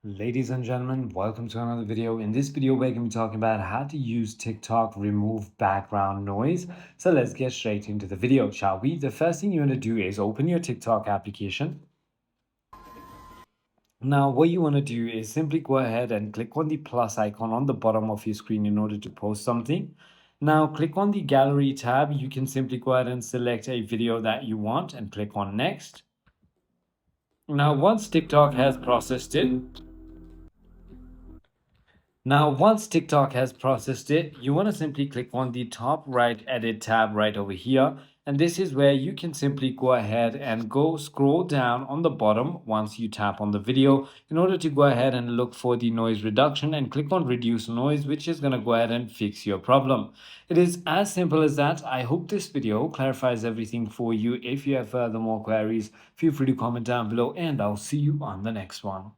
Ladies and gentlemen, welcome to another video. In this video, we're going to be talking about how to use TikTok remove background noise. So let's get straight into the video, shall we? The first thing you want to do is open your TikTok application. Now, what you want to do is simply go ahead and click on the plus icon on the bottom of your screen in order to post something. Now, click on the gallery tab. You can simply go ahead and select a video that you want and click on next. Now, once TikTok has processed it, you want to simply click on the top right edit tab right over here. And this is where you can simply go ahead and go scroll down on the bottom once you tap on the video in order to go ahead and look for the noise reduction and click on reduce noise, which is going to go ahead and fix your problem. It is as simple as that. I hope this video clarifies everything for you. If you have further more queries, feel free to comment down below and I'll see you on the next one.